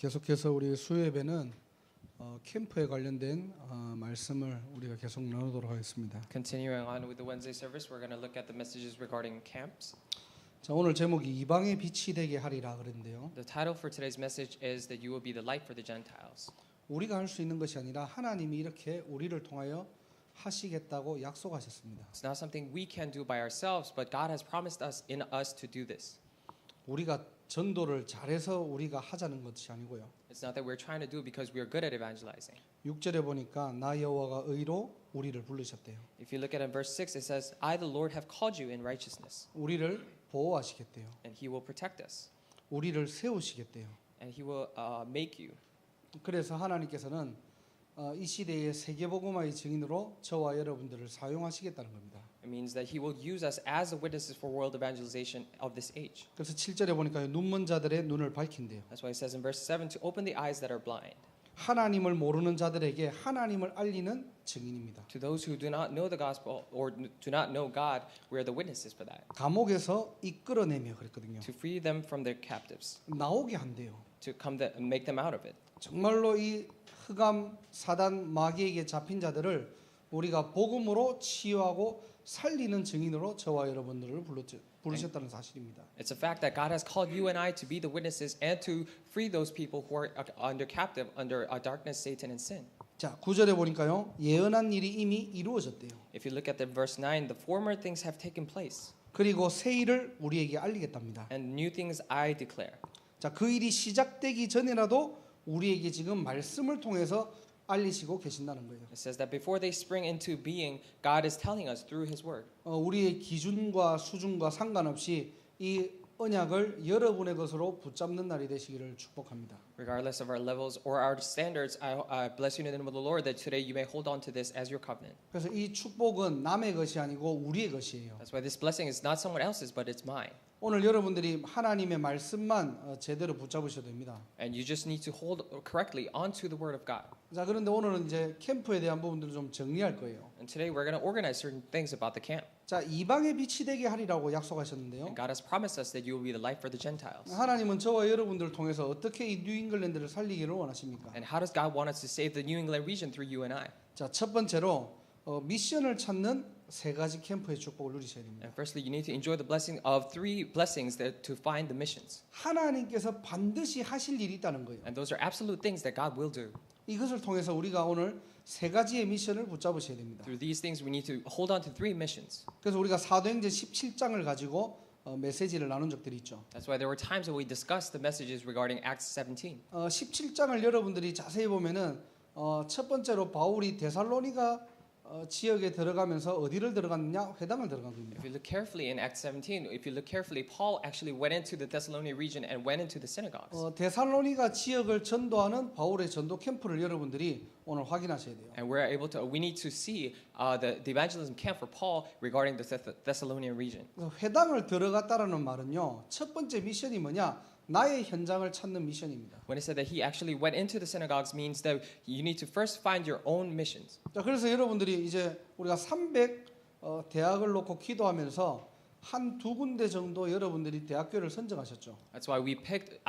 계속해서 우리 수요예배는 캠프에 관련된 말씀을 우리가 계속 나누도록 하겠습니다. Continuing on with the Wednesday service, we're going to look at the messages regarding camps. 자, 오늘 제목이 이방의 빛이 되게 하리라 그랬는데요. The title for today's message is that you will be the light for the Gentiles. 우리가 할 수 있는 것이 아니라 하나님이 이렇게 우리를 통하여 하시겠다고 약속하셨습니다. It's not something we can do by ourselves, but God has promised us in us to do this. 우리가 전도를 잘해서 우리가 하자는 것이 아니고요. It's not that we're trying to do it because we're good at evangelizing. 6절에 보니까 나 여호와가 의로 우리를 부르셨대요. If you look at it in verse 6, it says, I the Lord have called you in righteousness, 우리를 보호하시겠대요. and he will protect us, 우리를 세우시겠대요. and he will make you. 그래서 하나님께서는 이 시대의 세계복음화의 증인으로 저와 여러분들을 사용하시겠다는 겁니다. It means that he will use us as the witnesses for world evangelization of this age. 그래서 7절에 보니까 눈먼 자들의 눈을 밝힌대요. That's why it says in verse 7 to open the eyes that are blind. 하나님을 모르는 자들에게 하나님을 알리는 증인입니다. To those who do not know the gospel or do not know God, we are the witnesses for that. 감옥에서 이끌어내며 그랬거든요. To free them from their captives, 나오게 한대요. to come and make them out of it. 정말로 이 흑암 사단 마귀에게 잡힌 자들을 우리가 복음으로 치유하고 살리는 증인으로 저와 여러분들을 부르셨다는 사실입니다. It's a fact that God has called you and I to be the witnesses and to free those people who are under captive under darkness, Satan, and sin. 자, 9절에 보니까요. 예언한 일이 이미 이루어졌대요. If you look at the verse 9, the former things have taken place, 그리고 새 일을 우리에게 알리겠답니다. and new things I declare. 자, 그 일이 시작되기 전에라도 우리에게 지금 말씀을 통해서 알리시고 계신다는 거예요. It says that before they spring into being, God is telling us through His Word. 우리의 기준과 수준과 상관없이 이 언약을 여러분의 것으로 붙잡는 날이 되시기를 축복합니다. Regardless of our levels or our standards, I bless you in the name of the Lord that today you may hold on to this as your covenant. 그래서 이 축복은 남의 것이 아니고 우리의 것이에요. That's why this blessing is not someone else's, but it's mine. 오늘 여러분들이 하나님의 말씀만 제대로 붙잡으셔도 됩니다. And you just need to hold correctly onto the Word of God. 자, 그런데 오늘은 이제 캠프에 대한 부분들을 좀 정리할 거예요. And today we're going to organize certain things about the camp. 자, 이방의 빛이 되게 하리라고 약속하셨는데요. And God has promised us that you will be the light for the Gentiles. 하나님은 저와 여러분들을 통해서 어떻게 이 뉴잉글랜드를 살리기를 원하십니까? And how does God want us to save the New England region through you and I? 자, 첫 번째로 미션을 찾는 세 가지 캠프의 축복을 누리셔야 됩니다. And firstly, you need to enjoy the blessing of three blessings that to find the missions. 하나님께서 반드시 하실 일이 있다는 거예요. And those are absolute things that God will do. 이것을 통해서 우리가 오늘 세 가지의 미션을 붙잡으셔야 됩니다. Through these things, we need to hold on to three missions. 그래서 우리가 사도행전 17장을 가지고 메시지를 나눈 적들이 있죠. That's why there were times when we discussed the messages regarding Acts 17. 17장을 여러분들이 자세히 보면은 첫 번째로 바울이 데살로니가 지역에 들어가면서 어디를 들어갔느냐? 회당을 들어간 겁니다. If you look carefully in Acts 17, if you look carefully, Paul actually went into the Thessalonian region and went into the synagogues. 데살로니가 지역을 전도하는 바울의 전도 캠프를 여러분들이 오늘 확인하셔야 돼요. And we need to see the evangelism camp for Paul regarding the Thessalonian region. 회당을 들어갔다라는 말은요. 첫 번째 미션이 뭐냐? 나의 현장을 찾는 미션입니다. When it said that he actually went into the synagogues means that you need to first find your own missions. 자, 그래서 여러분들이 이제 우리가 300 대학을 놓고 기도하면서 한 두 군데 정도 여러분들이 대학교를 선정하셨죠. That's why we picked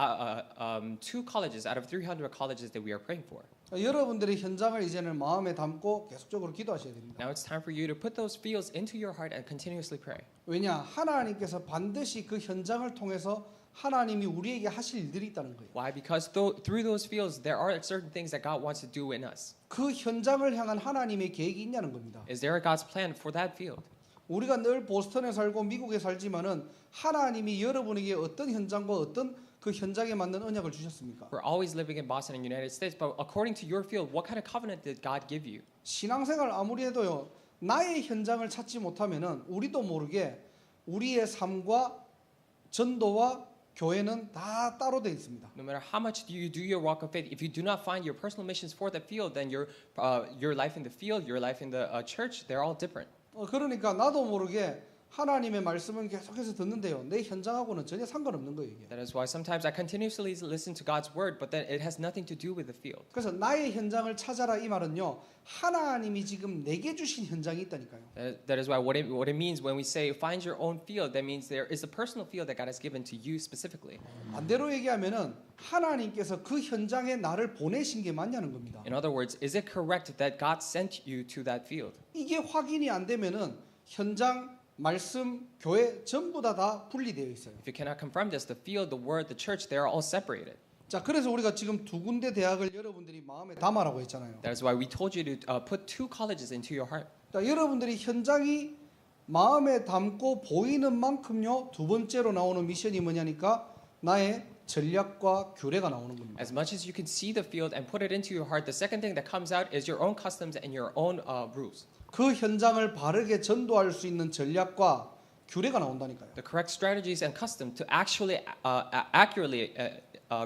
two colleges out of 300 colleges that we are praying for. 여러분들의 현장을 이제는 마음에 담고 계속적으로 기도하셔야 됩니다. Now it's time for you to put those fields into your heart and continuously pray. 왜냐? 하나님께서 반드시 그 현장을 통해서 하나님이 우리에게 하실 일들이 있다는 거예요. Why? Because through those fields there are certain things that God wants to do in us. 그 현장을 향한 하나님의 계획이 있냐는 겁니다. Is there a God's plan for that field? 우리가 늘 보스턴에 살고 미국에 살지만은 하나님이 여러분에게 어떤 현장과 어떤 그 현장에 맞는 언약을 주셨습니까? We're always living in Boston and United States, but according to your field, what kind of covenant did God give you? 신앙생활 아무리 해도요. 나의 현장을 찾지 못하면은 우리도 모르게 우리의 삶과 전도와 교회는 다 따로 돼 있습니다. No matter how much you do your walk of faith, if you do not find your personal missions for that field, then your life in the field, your life in the church, they're all different. 그러니까 나도 모르게 하나님의 말씀은 계속해서 듣는데요. 내 현장하고는 전혀 상관없는 거예요. 이게. That is why sometimes I continuously listen to God's word, but then it has nothing to do with the field. 그래서 나의 현장을 찾아라 이 말은요. 하나님이 지금 내게 주신 현장이 있다니까요. That is why what it means when we say find your own field, that means there is a personal field that God has given to you specifically. 반대로 얘기하면은 하나님께서 그 현장에 나를 보내신 게 맞냐는 겁니다. In other words, is it correct that God sent you to that field? 이게 확인이 안 되면은 현장, 말씀, 교회 전부 다 분리되어 있어요. If you cannot confirm this, the field, the word, the church, they are all separated. 자, 그래서 우리가 지금 두 군데 대학을 여러분들이 마음에 담아라고 했잖아요. That is why we told you to put 2 colleges into your heart. 자, 여러분들이 현장이 마음에 담고 보이는 만큼요. 두 번째로 나오는 미션이 뭐냐니까 나의 전략과 규례가 나오는 겁니다. As much as you can see the field and put it into your heart, the second thing that comes out is your own customs and your own rules. 그 현장을 바르게 전도할 수 있는 전략과 규례가 나온다니까요. The correct strategies and custom to actually accurately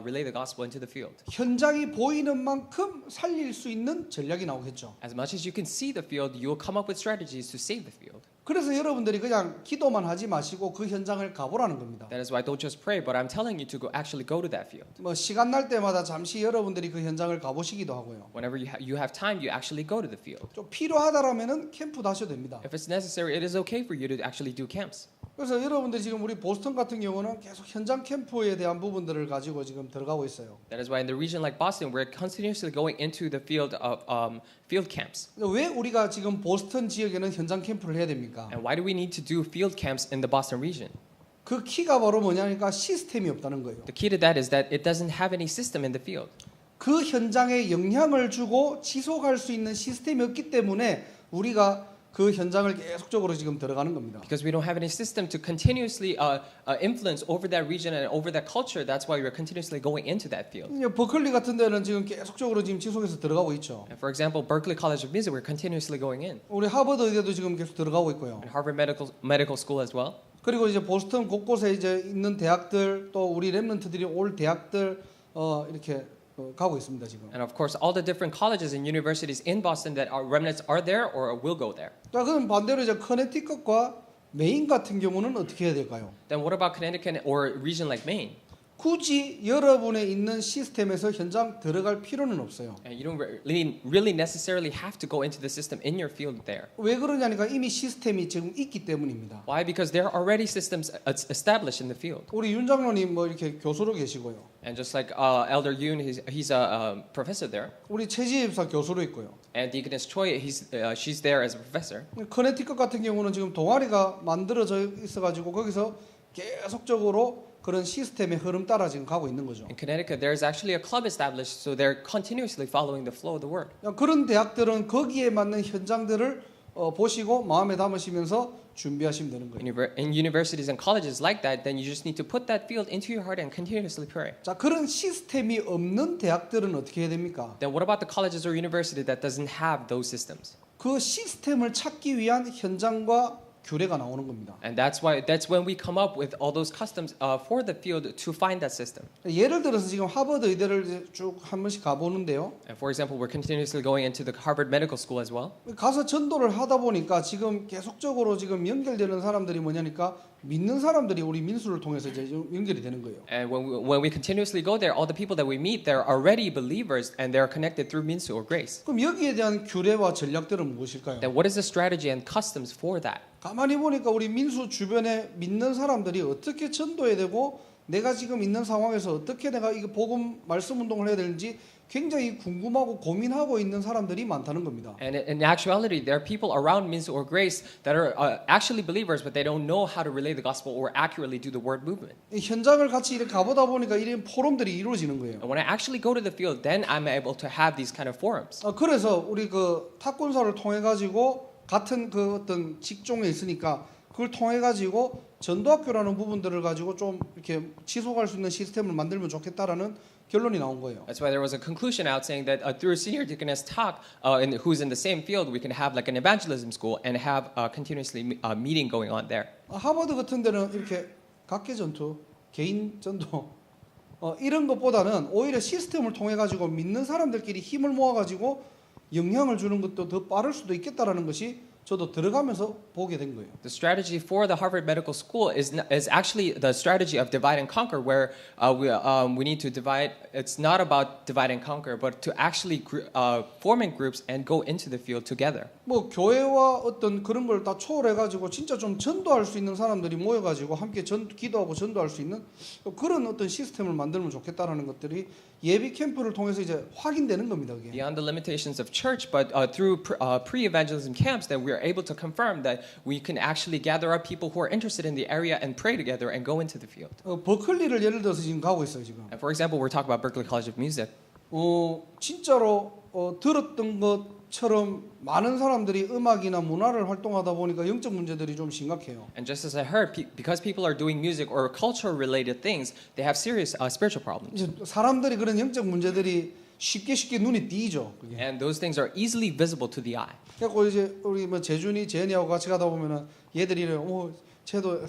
relay the gospel into the field. 현장이 보이는 만큼 살릴 수 있는 전략이 나오겠죠. As much as you can see the field, you will come up with strategies to save the field. 그래서 여러분들이 그냥 기도만 하지 마시고 그 현장을 가보라는 겁니다. That is why don't just pray, but I'm telling you to actually go to that field. 뭐 시간 날 때마다 잠시 여러분들이 그 현장을 가보시기도 하고요. Whenever you have time, you actually go to the field. 좀 필요하다라면은 캠프도 하셔도 됩니다. If it's necessary, it is okay for you to actually do camps. 그래서 여러분들이 지금 우리 보스턴 같은 경우는 계속 현장 캠프에 대한 부분들을 가지고 지금 들어가고 있어요. That is why in the region like Boston, we're continuously going into the field of field camps. 왜 우리가 지금 보스턴 지역에는 현장 캠프를 해야 됩니까? And why do we need to do field camps in the Boston region? 그 키가 바로 뭐냐니까 시스템이 없다는 거예요. The key to that is that it doesn't have any system in the field. 그 현장에 영향을 주고 지속할 수 있는 시스템이 없기 때문에 우리가 그 현장을 계속적으로 지금 들어가는 겁니다. Because we don't have any system to continuously influence over that region and over that culture, that's why we're continuously going into that field. 버클리 같은 데는 지금 계속적으로 지금 지속해서 들어가고 있죠. And for example, Berkeley College of Music, we're continuously going in. 우리 하버드 의대도 지금 계속 들어가고 있고요. And Harvard Medical School as well. 그리고 이제 보스턴 곳곳에 이제 있는 대학들 또 우리 랩런트들이 올 대학들 이렇게 가고 있습니다 지금. And of course, all the different colleges and universities in Boston that are remnants are there or will go there. 자, 그럼 반대로 이제 커네티컷과 메인 같은 경우는 어떻게 해야 될까요? Then what about Connecticut or a region like Maine? 굳이 여러분의 있는 시스템에서 현장 들어갈 필요는 없어요. And you don't really necessarily have to go into the system in your field there. 왜 그러냐니까 이미 시스템이 지금 있기 때문입니다. Why? Because there are already systems established in the field. 우리 윤 장로님 뭐 이렇게 교수로 계시고요. And just like Elder Yoon, he's a professor there. 우리 최지입사 교수로 있고요. And Deaconess Choi, she's there as a professor. 커네티컷 같은 경우는 지금 동아리가 만들어져 있어가지고 거기서 계속적으로 그런 시스템의 흐름 따라 지금 가고 있는 거죠. In Connecticut, there is actually a club established, so they're continuously following the flow of the word. 그런 대학들은 거기에 맞는 현장들을 보시고 마음에 담으시면서 준비하시면 되는 거예요. In universities and colleges like that, then you just need to put that field into your heart and continuously pray. 자, 그런 시스템이 없는 대학들은 어떻게 해야 됩니까? Then what about the colleges or university that doesn't have those systems? 그 시스템을 찾기 위한 현장과 규례가 나오는 겁니다. And that's when we come up with all those customs for the field to find that system. 예를 들어서 지금 하버드 의대를 쭉 한 번씩 가보는데요. And for example, we're continuously going into the Harvard Medical School as well. 가서 전도를 하다 보니까 지금 계속적으로 지금 연결되는 사람들이 뭐냐니까 믿는 사람들이 우리 민수를 통해서 이제 연결이 되는 거예요. And when we continuously go there, all the people that we meet, they're already believers and they're connected through Minsu or grace. 그럼 여기에 대한 규례와 전략들은 무엇일까요? Then what is the strategy and customs for that? 가만히 보니까 우리 민수 주변에 믿는 사람들이 어떻게 전도해야 되고 내가 지금 있는 상황에서 어떻게 내가 이거 복음 말씀 운동을 해야 되는지 굉장히 궁금하고 고민하고 있는 사람들이 많다는 겁니다. And in actuality, there are people around Minsu or Grace that are actually believers, but they don't know how to relay the gospel or accurately do the word movement. 이 현장을 같이 이렇게 가보다 보니까 이런 포럼들이 이루어지는 거예요. And when I actually go to the field, then I'm able to have these kind of forums. 그래서 우리 그 탁군사를 통해 가지고 같은 그 어떤 직종에 있으니까 그걸 통해 가지고 전도학교라는 부분들을 가지고 좀 이렇게 지속할 수 있는 시스템을 만들면 좋겠다라는 결론이 나온 거예요. That's why there was a conclusion out saying that through Senior Deaconess talk, who's in the same field, we can have like an evangelism school and have continuously meeting going on there. 하버드 같은 데는 이렇게 각계 전투, 개인 전도 이런 것보다는 오히려 시스템을 통해 가지고 믿는 사람들끼리 힘을 모아 가지고 영향을 주는 것도 더 빠를 수도 있겠다라는 것이 저도 들어가면서 보게 된 거예요. The strategy for the Harvard Medical School is actually the strategy of divide and conquer, where we need to divide. It's not about divide and conquer, but to actually form in groups and go into the field together. 뭐 교회와 어떤 그런 걸 다 초월해가지고 진짜 좀 전도할 수 있는 사람들이 모여가지고 함께 기도하고 전도할 수 있는 그런 어떤 시스템을 만들면 좋겠다라는 것들이 예비 캠프를 통해서 이제 확인되는 겁니다. 그게. Beyond the limitations of church, but through pre-evangelism camps, that we are able to confirm that we can actually gather up people who are interested in the area and pray together and go into the field. 버클리를 예를 들어서 지금 가고 있어요 지금. And for example, we're talking about Berklee College of Music. 진짜로 들었던 것처럼 많은 사람들이 음악이나 문화를 활동하다 보니까 영적 문제들이 좀 심각해요. And just as I heard, because people are doing music or culture-related things, they have serious spiritual problems. 이제 사람들이 그런 영적 문제들이 쉽게 눈에 띄죠. 그게. And those things are easily visible to the eye. 그래서 이제 우리 뭐 재준이 재현이하고 같이 가다 보면은 얘들이 이래요. 얘도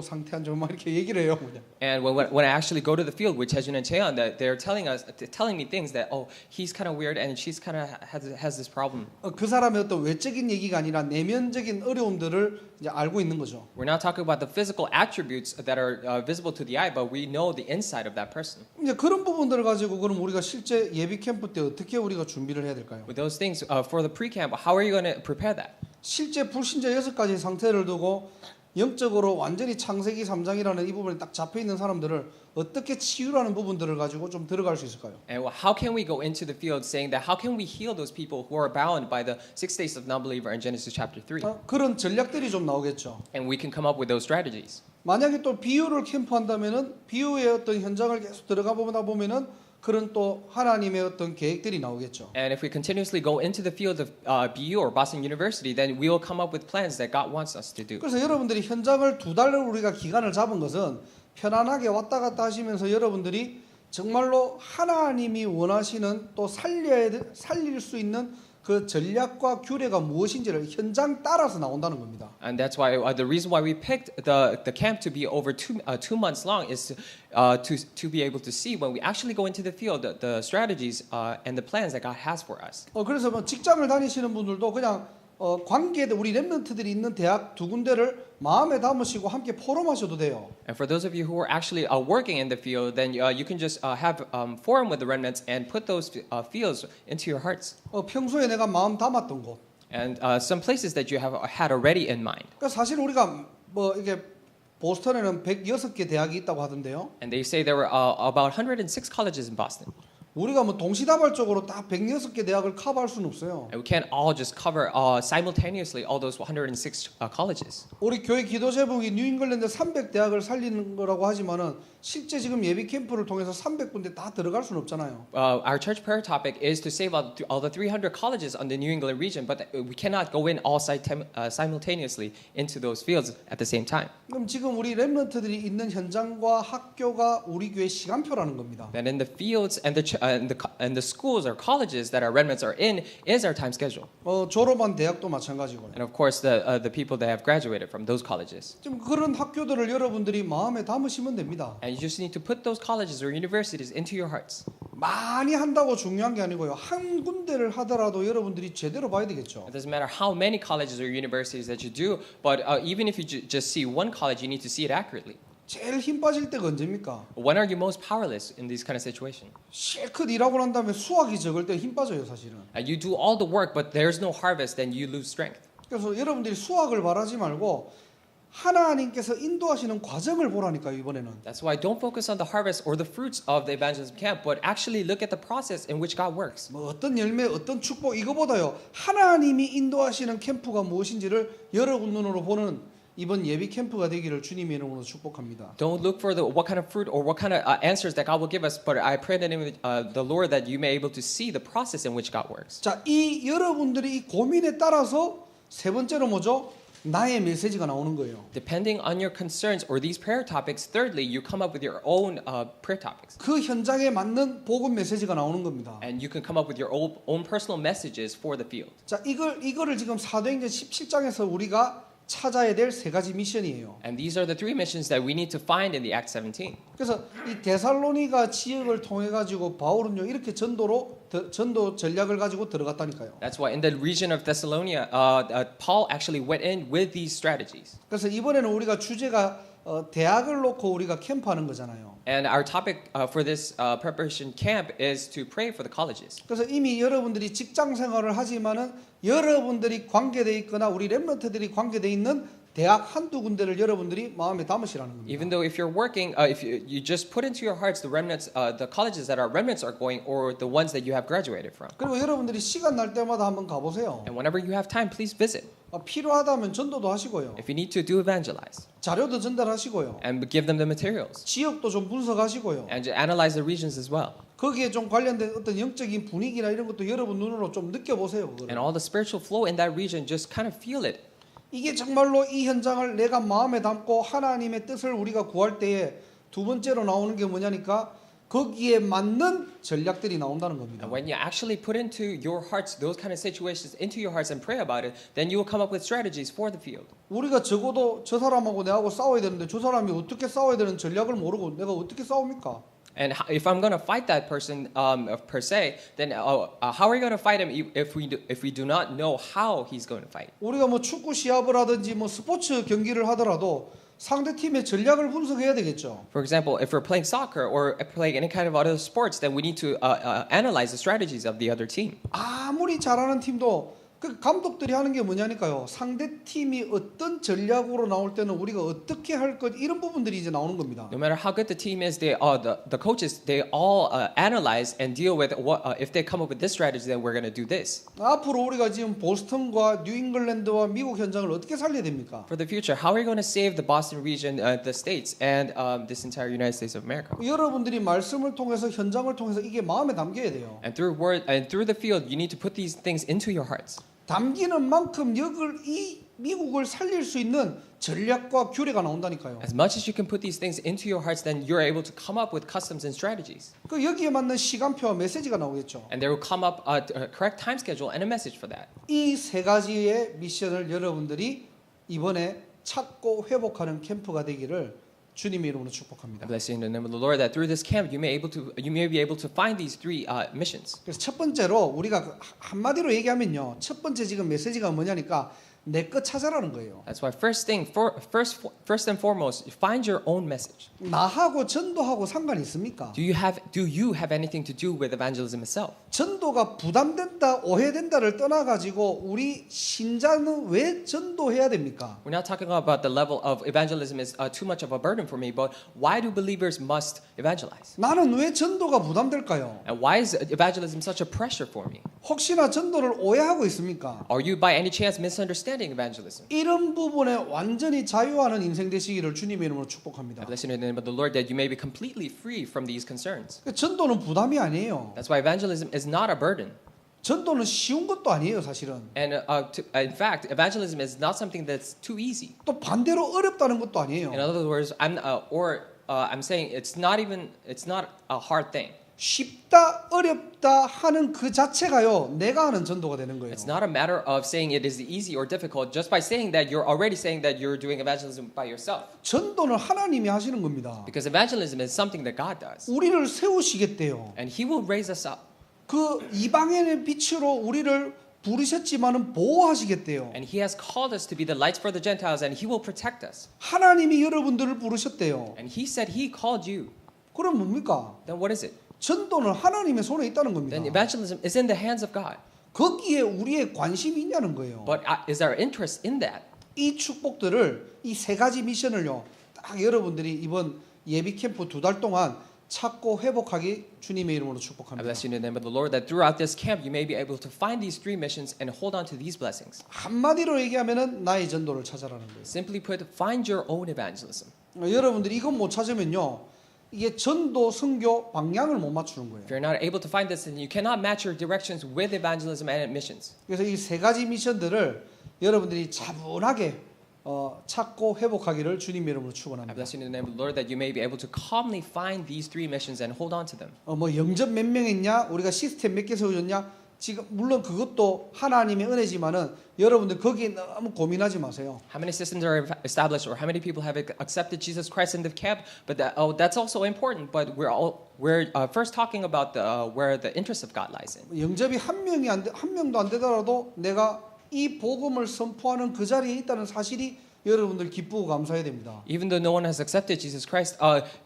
상태 안 좋은 막 이렇게 얘기를 해요. 그냥. And when I actually go to the field with Taejun and Cheon, that they're telling me things that he's kind of weird and she's kind of has this problem. 그 사람의 어떤 외적인 얘기가 아니라 내면적인 어려움들을 이제 알고 있는 거죠. We're not talking about the physical attributes that are visible to the eye, but we know the inside of that person. 이제 그런 부분들을 가지고 그럼 우리가 실제 예비 캠프 때 어떻게 우리가 준비를 해야 될까요? With those things for the pre-camp, how are you going to prepare that? 실제 불신자 6가지 상태를 두고 영적으로 완전히 창세기 3장이라는 이 부분에 딱 잡혀 있는 사람들을 어떻게 치유라는 부분들을 가지고 좀 들어갈 수 있을까요? And how can we go into the field saying that how can we heal those people who are bound by the 6 days of non-believer in Genesis chapter 3? 그런 전략들이 좀 나오겠죠. And we can come up with those strategies. 만약에 또 비유를 캠프한다면은 비유의 어떤 현장을 계속 들어가 보면은 그런 또 하나님의 어떤 계획들이 나오겠죠. And if we continuously go into the field of BU or Boston University, then we will come up with plans that God wants us to do. 그래서 여러분들이 현장을 2달을 우리가 기간을 잡은 것은 편안하게 왔다 갔다 하시면서 여러분들이 정말로 하나님이 원하시는 또 살릴 수 있는 그 전략과 규례가 무엇인지를 현장 따라서 나온다는 겁니다. And that's why the reason why we picked the camp to be over 2 months long is to be able to see when we actually go into the field the strategies and the plans that God has for us. 그래서 뭐 직장을 다니시는 분들도 그냥 관계들 우리 랩런트들이 있는 대학 2군데를 마음에 담으시고 함께 포럼하셔도 돼요. And for those of you who are actually working in the field, then you can just have forum with the remnants and put those fields into your hearts. 평소에 내가 마음 담았던 곳. And some places that you have had already in mind. 그러니까 사실 우리가 뭐 이게 보스턴에는 106개 대학이 있다고 하던데요. And they say there were about 106 colleges in Boston. 우리가 뭐 동시다발적으로 딱 106개 대학을 커버할 수는 없어요. And we can't all just cover simultaneously all those 106 colleges. 우리 교회 기도 제목이 뉴잉글랜드 300대학을 살리는 거라고 하지만은 실제 지금 예비 캠프를 통해서 300군데 다 들어갈 수는 없잖아요. Our church prayer topic is to save all the 300 colleges on the New England region, but we cannot go in all simultaneously into those fields at the same time. 그럼 지금 우리 랩런트들이 있는 현장과 학교가 우리 교회 시간표라는 겁니다. And in the fields and the schools or colleges that our remnants are in is our time schedule. 졸업한 대학도 마찬가지고요. And of course the people that have graduated from those colleges. 지금 그런 학교들을 여러분들이 마음에 담으시면 됩니다. And you just need to put those colleges or universities into your hearts. 많이 한다고 중요한 게 아니고요. 한 군데를 하더라도 여러분들이 제대로 봐야 되겠죠. It doesn't matter how many colleges or universities that you do, but even if you just see one college, you need to see it accurately. 제일 힘 빠질 때가 언제입니까? When are you most powerless in these kind of situations? 실컷 일하고 난 다음에 수확이 적을 때 힘 빠져요, 사실은. You do all the work, but there's no harvest, then you lose strength. 그래서 여러분들이 수확을 바라지 말고 하나님께서 인도하시는 과정을 보라니까요, 이번에는. That's why don't focus on the harvest or the fruits of the evangelism camp, but actually look at the process in which God works. 뭐 어떤 열매, 어떤 축복 이거보다요. 하나님이 인도하시는 캠프가 무엇인지를 여러분 눈으로 보는 이번 예비 캠프가 되기를 주님의 이름으로 축복합니다. Don't look for what kind of fruit or what kind of answers that God will give us, but I pray in the name of the Lord that you may be able to see the process in which God works. 자, 이 여러분들이 이 고민에 따라서 세 번째로 뭐죠? 나의 메시지가 나오는 거예요. Depending on your concerns or these prayer topics, thirdly, you come up with your own prayer topics. 그 현장에 맞는 복음 메시지가 나오는 겁니다. And you can come up with your own personal messages for the field. 자, 이거를 지금 사도행전 17장에서 우리가 찾아야 될 세 가지 미션이에요. And these are the three missions that we need to find in the Acts 17. 그래서 이 데살로니가 지역을 통해 가지고 바울은요 이렇게 전도 전략을 가지고 들어갔다니까요. That's why in the region of Thessalonica, Paul actually went in with these strategies. 그래서 이번에는 우리가 주제가 대학을 놓고 우리가 캠프하는 거잖아요. And our topic for this preparation camp is to pray for the colleges. 그래서 이미 여러분들이 직장 생활을 하지만은 여러분들이 관계돼 있거나 우리 렘넌트들이 관계돼 있는 대학 한두 군데를 여러분들이 마음에 담으시라는 겁니다. Even though if you're working, if you just put into your hearts the remnants, the colleges that our remnants are going, or the ones that you have graduated from. 그리고 여러분들이 시간 날 때마다 한번 가보세요. And whenever you have time, please visit. 필요하다면 전도도 하시고요. If you need to, do evangelize 자료도 전달하시고요. and give them the materials 지역도 좀 분석하시고요. and analyze the regions as well. 거기에 좀 관련된 어떤 영적인 분위기나 이런 것도 여러분 눈으로 좀 느껴보세요. 그거를. And all the spiritual flow in that region, just kind of feel it. 이게 정말로 이 현장을 내가 마음에 담고 하나님의 뜻을 우리가 구할 때에 두 번째로 나오는 게 뭐냐니까 거기에 맞는 전략들이 나온다는 겁니다. And when you actually put into your hearts those kind of situations into your hearts and pray about it, then you will come up with strategies for the field. 우리가 적어도 저 사람하고 내하고 싸워야 되는데 저 사람이 어떻게 싸워야 되는 전략을 모르고 내가 어떻게 싸웁니까? And if I'm going to fight that person per se, then how are you going to fight him if we do not know how he's going to fight? 우리가 뭐 축구 시합을 하든지 뭐 스포츠 경기를 하더라도 상대 팀의 전략을 분석해야 되겠죠. For example, if we're playing soccer or playing any kind of other sports, then we need to analyze the strategies of the other team. 아무리 잘하는 팀도 그 감독들이 하는 게 뭐냐니까요. 상대 팀이 어떤 전략으로 나올 때는 우리가 어떻게 할 것 이런 부분들이 이제 나오는 겁니다. No matter how good the team is, the coaches they all analyze and deal with what if they come up with this strategy, then we're going to do this. 앞으로 우리가 지금 보스턴과 뉴잉글랜드와 미국 현장을 어떻게 살려야 됩니까? For the future, how are we going to save the Boston region, the states, and this entire United States of America? 여러분들이 말씀을 통해서 현장을 통해서 이게 마음에 담겨야 돼요. And through word and through the field, you need to put these things into your hearts. 담기는 만큼 이 미국을 살릴 수 있는 전략과 규례가 나온다니까요. As much as you can put these things into your hearts, then you're able to come up with customs and strategies. 그 여기에 맞는 시간표와 메시지가 나오겠죠. And there will come up a correct time schedule and a message for that. 이 세 가지의 미션을 여러분들이 이번에 찾고 회복하는 캠프가 되기를 주님의 이름으로 축복합니다. I bless you in the name of the Lord that through this camp you may be able to find these three missions. 그래서 첫 번째로 우리가 한마디로 얘기하면요. 첫 번째 지금 메시지가 뭐냐니까 내 것 찾아라는 거예요. That's why first and foremost, find your own message. 나하고 전도하고 상관이 있습니까? Do you have anything to do with evangelism itself? 전도가 부담된다, 오해된다를 떠나 가지고 우리 신자는 왜 전도해야 됩니까? We're not talking about the level of evangelism is too much of a burden for me, but why do believers must evangelize? 나는 왜 전도가 부담될까요? And why is evangelism such a pressure for me? 혹시나 전도를 오해하고 있습니까? Are you by any chance misunderstanding evangelism? 이런 부분에 완전히 자유하는 인생 되시기를 주님의 이름으로 축복합니다. I bless you in the name of the Lord that you may be completely free from these concerns. 전도는 부담이 아니에요. That's why evangelism is not a burden. 전도는 쉬운 것도 아니에요, 사실은. And in fact, evangelism is not something that's too easy. 또 반대로 어렵다는 것도 아니에요. In other words, I'm saying it's not a hard thing. 쉽다, 어렵다 하는 그 자체가요, 내가 하는 전도가 되는 거예요. It's not a matter of saying it is easy or difficult. Just by saying that, you're already saying that you're doing evangelism by yourself. 전도는 하나님이 하시는 겁니다. Because evangelism is something that God does. 우리를 세우시겠대요. And He will raise us up. 그 이방인의 빛으로 우리를 부르셨지만은 보호하시겠대요. And He has called us to be the lights for the Gentiles, and He will protect us. 하나님이 여러분들을 부르셨대요. And He said He called you. 그럼 뭡니까? Then what is it? 전도는 하나님의 손에 있다는 겁니다. Then evangelism is in the hands of God. 거기에 우리의 관심이 있냐는 거예요. But is our interest in that? 이 축복들을 이 세 가지 미션을요, 딱 여러분들이 이번 예비 캠프 2달 동안 찾고 회복하기 주님의 이름으로 I 축복합니다. bless you in the name of the Lord that throughout this camp you may be able to find these three missions and hold on to these blessings. 한마디로 얘기하면은 나의 전도를 찾아라는 거예요. Simply put, find your own evangelism. 여러분들이 이것 못 찾으면요, 이게 전도 선교 방향을 못 맞추는 거예요. If you're not able to find this, then you cannot match your directions with evangelism and missions. 그래서 이 세 가지 미션들을 여러분들이 차분하게 찾고 회복하기를 주님의 이름으로 I 축원합니다. bless you in the name of the Lord that you may be able to calmly find these three missions and hold on to them. 뭐 영접 몇 명 했냐, 우리가 시스템 몇 개 세워줬냐, 지금 물론 그것도 하나님의 은혜지만은 여러분들 거기에 너무 고민하지 마세요. How many systems are established, or how many people have accepted Jesus Christ in the camp? But that's also important. But we're first talking about where the interest of God lies in. 영접이 한 명도 안 되더라도 내가 이 복음을 선포하는 그 자리에 있다는 사실이 여러분들 기쁘고 감사해야 됩니다. Even though no one has accepted Jesus Christ,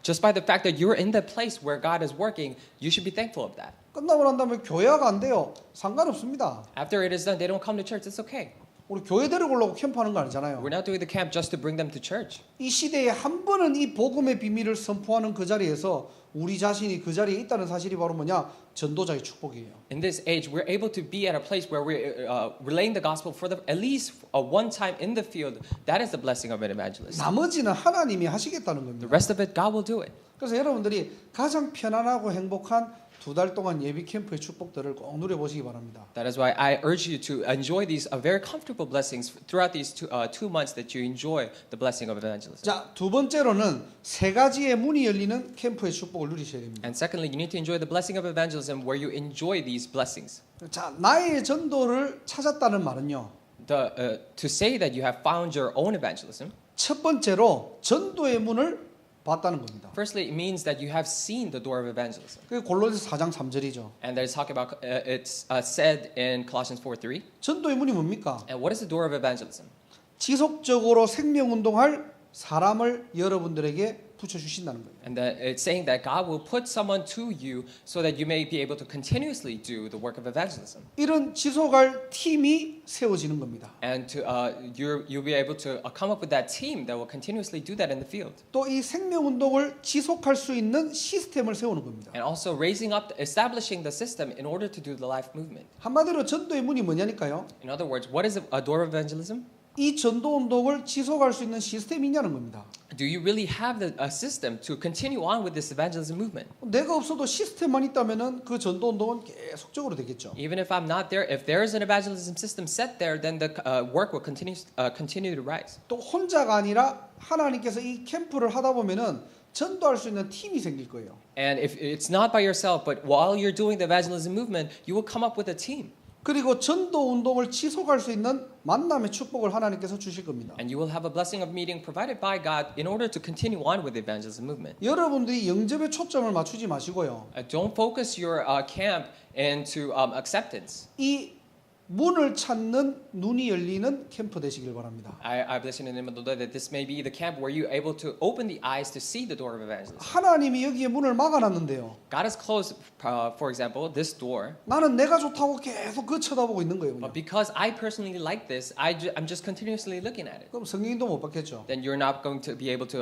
just by the fact that you're in the place where God is working, you should be thankful of that. 끝나고 난 다음에 교회가 안 돼요. 상관없습니다. After it is done, they don't come to church. It's okay. 우리 교회 데려오려고 캠프하는 거 아니잖아요. We're not doing the camp just to bring them to church. 이 시대에 한 번은 이 복음의 비밀을 선포하는 그 자리에서 우리 자신이 그 자리에 있다는 사실이 바로 뭐냐? 전도자의 축복이에요. In this age, we're able to be at a place where we're relaying the gospel for at least one time in the field. That is the blessing of an evangelist. 나머지는 하나님이 하시겠다는 The 겁니다. rest of it, God will do it. 그래서 여러분들이 가장 편안하고 행복한 2달 동안 예비 캠프의 축복들을 꼭 누려보시기 바랍니다. That is why I urge you to enjoy these very comfortable blessings throughout these 2 months that you enjoy the blessing of evangelism. 자, 두 번째로는 세 가지의 문이 열리는 캠프의 축복을 누리셔야 됩니다. And secondly, you need to enjoy the blessing of evangelism where you enjoy these blessings. 자, 나의 전도를 찾았다는 말은요. To say that you have found your own evangelism, 첫 번째로 전도의 문을 봤다는 겁니다. firstly, it means that you have seen the door of evangelism. 그게 골로새 4장 3절이죠. And there's talk about it's said in Colossians 4:3. 전도의 문이 뭡니까? And what is the door of evangelism? 지속적으로 생명운동할 사람을 여러분들에게 붙여주신다는 거예요. And it's saying that God will put someone to you so that you may be able to continuously do the work of evangelism. 이런 지속할 팀이 세워지는 겁니다. And you'll be able to come up with that team that will continuously do that in the field. 또 이 생명운동을 지속할 수 있는 시스템을 세우는 겁니다. And also establishing the system in order to do the life movement. 한마디로 전도의 문이 뭐냐니까요. In other words, what is a door of evangelism? 이 전도운동을 지속할 수 있는 시스템이 있냐는 겁니다. Do you really have a system to continue on with this evangelism movement? 내가 없어도 시스템만 있다면은 그 전도운동은 계속적으로 되겠죠. Even if I'm not there, if there is an evangelism system set there, then the work will continue to rise. 또 혼자가 아니라 하나님께서 이 캠프를 하다 보면은 전도할 수 있는 팀이 생길 거예요. And if it's not by yourself, but while you're doing the evangelism movement, you will come up with a team. 그리고 전도 운동을 지속할 수 있는 만남의 축복을 하나님께서 주실 겁니다. And you will have a blessing of meeting provided by God in order to continue on with the evangelism movement. 여러분들이 영접에 초점을 맞추지 마시고요. Don't focus your camp into acceptance. 이 문을 찾는 눈이 열리는 캠프 되시길 바랍니다. I bless in the name of the Lord that this may be the camp where you're able to open the eyes to see the door of evangelism. 하나님이 여기에 문을 막아놨는데요. God has closed, for example, this door. 나는 내가 좋다고 계속 그 쳐다보고 있는 거예요. But because I personally like this, I'm just continuously looking at it. 그럼 성령님도 못 받겠죠. Then you're not going to be able to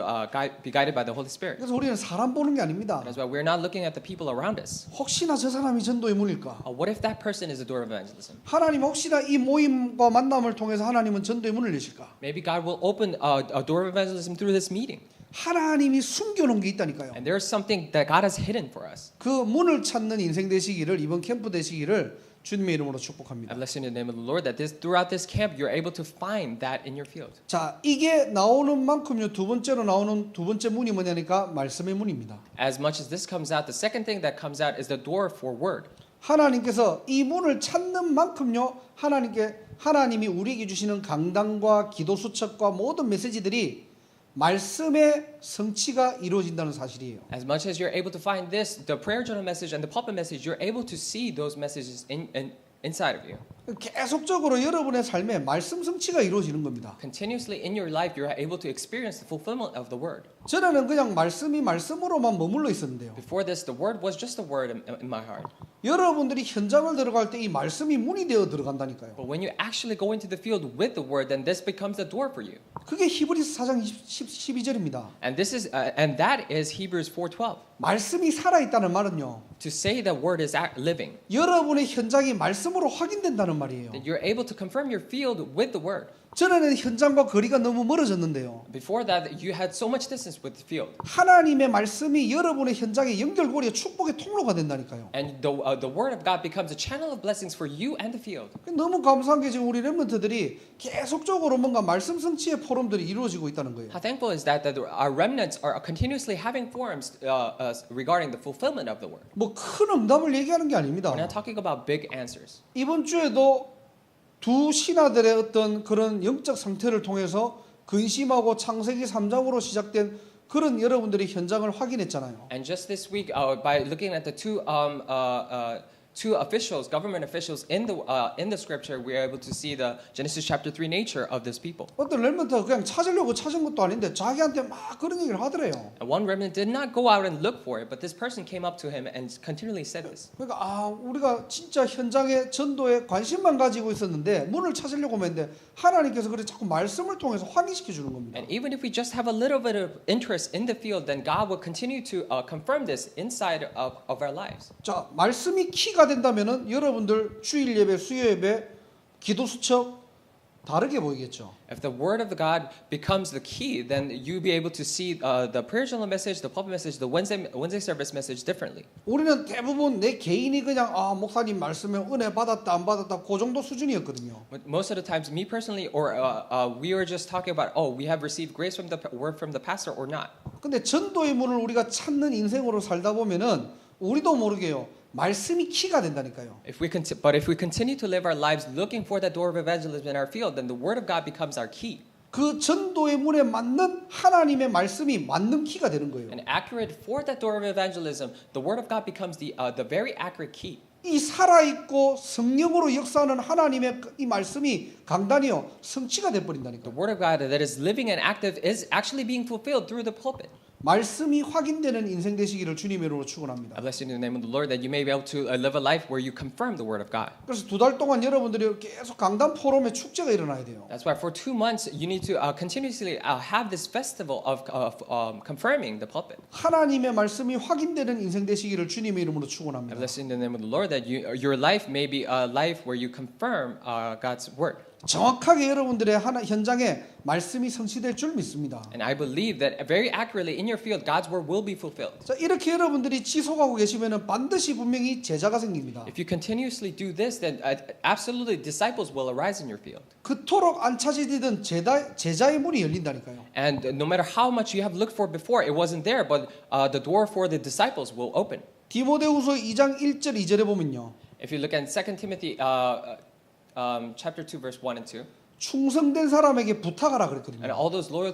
be guided by the Holy Spirit. 그래서 우리는 사람 보는 게 아닙니다. That's why we're not looking at the people around us. 혹시나 저 사람이 전도의 문일까? What if that person is the door of evangelism? 하나님 혹시나 이 모임과 만남을 통해서 하나님은 전도의 문을 여실까? Maybe God will open a door of evangelism through this meeting. 하나님이 숨겨놓은 게 있다니까요. And there's something that God has hidden for us. 그 문을 찾는 인생 되시기를 이번 캠프 되시기를 주님의 이름으로 축복합니다. I bless in the name of the Lord that throughout this camp you're able to find that in your field. 자, 이게 나오는 만큼요. 두 번째로 나오는 두 번째 문이 뭐냐니까 말씀의 문입니다. As much as this comes out, the second thing that comes out is the door for word. 하나님께서 이 문을 찾는 만큼요. 하나님이 우리에게 주시는 강단과 기도 수첩과 모든 메시지들이 말씀의 성취가 이루어진다는 사실이에요. As much as you're able to find this, the prayer journal message and the pulpit message, you're able to see those messages inside of you. 계속적으로 여러분의 삶에 말씀 성취가 이루어지는 겁니다. Continuously in your life, you're able to experience the fulfillment of the word. 전에는 그냥 말씀이 말씀으로만 머물러 있었는데요. Before this, the word was just a word in my heart. 여러분들이 현장을 들어갈 때 이 말씀이 문이 되어 들어간다니까요. But when you actually go into the field with the word, then this becomes the door for you. 그게 히브리서 4장 12절입니다. And that is Hebrews 4:12. 말씀이 살아 있다는 말은요. To say that word is living. 여러분의 현장이 말씀으로 확인된다는 말이에요. That you're able to confirm your field with the word. 전에는 현장과 거리가 너무 멀어졌는데요. Before that, you had so much distance with the field. 하나님의 말씀이 여러분의 현장의 연결고리의 축복의 통로가 된다니까요. And the word of God becomes a channel of blessings for you and the field. 너무 감사한 게 지금 우리 렘넌트들이 계속적으로 뭔가 말씀 성취의 포럼들이 이루어지고 있다는 거예요. How thankful is that our remnants are continuously having forums regarding the fulfillment of the word. 뭐 큰 응답을 얘기하는 게 아닙니다. We're not talking about big answers. 이번 주에도 두 신하들의 어떤 그런 영적 상태를 통해서 근심하고 창세기 3장으로 시작된 그런 여러분들이 현장을 확인했잖아요. And just this week, by looking at the two officials, government officials in the scripture, we are able to see the Genesis chapter 3 nature of this people. 어떤 렘넌트가 그냥 찾으려고 찾은 것도 아닌데 자기한테 막 그런 얘기를 하더래요. And one remnant did not go out and look for it, but this person came up to him and continually said this. 그러니까 우리가 진짜 현장의 전도에 관심만 가지고 있었는데 문을 찾으려고 했는데 하나님께서 그래 자꾸 말씀을 통해서 확인시켜 주는 겁니다. And even if we just have a little bit of interest in the field, then God will continue to confirm this inside of our lives. 자, 말씀이 키가 된다면은 여러분들 주일 예배, 수요 예배, 기도 수첩 다르게 보이겠죠. If the word of God becomes the key, then you'll be able to see the prayer journal message, the pulpit message, the Wednesday service message differently. 우리는 대부분 내 개인이 그냥 목사님 말씀에 은혜 받았다 안 받았다 그 정도 수준이었거든요. But most of the times, me personally, or we were just talking about, oh, we have received grace from the word from the pastor or not. 근데 전도의 문을 우리가 찾는 인생으로 살다 보면은 우리도 모르게요. 말씀이 키가 된다니까요. But if we continue to live our lives looking for that door of evangelism in our field, then the word of God becomes our key. 그 전도의 문에 맞는 하나님의 말씀이 맞는 키가 되는 거예요. And accurate for that door of evangelism, the word of God becomes the very accurate key. 이 살아있고 성령으로 역사하는 하나님의 이 말씀이 강단이요 성취가 The 돼버린다니까. word of God that is living and active is actually being fulfilled through the pulpit. 말씀이 확인되는 인생 되시기를 주님의 이름으로 I 축원합니다. bless you in the name of the Lord that you may be able to live a life where you confirm the word of God. 그래서 2달 동안 여러분들이 계속 강단 포럼의 축제가 일어나야 돼요. That's why for 2 months you need to continuously have this festival of confirming the pulpit. 하나님의 말씀이 확인되는 인생 되시기를 주님의 이름으로 I 축원합니다. bless you in the name of the Lord that your life may be a life where you confirm God's word. 정확하게 여러분들의 현장에 말씀이 성취될 줄 믿습니다. And I believe that very accurately in your field, God's word will be fulfilled. 자, 이렇게 여러분들이 지속하고 계시면은 반드시 분명히 제자가 생깁니다. If you continuously do this, then absolutely disciples will arise in your field. 그토록 안 찾으던 제자의 문이 열린다니까요. And no matter how much you have looked for before, it wasn't there, but the door for the disciples will open. 디모데후서 2장 1절 2절에 보면요. If you look at 2 Timothy chapter 2, verse 1 and 2, 충성된 사람에게 부탁하라 and 그랬거든요. all those loyal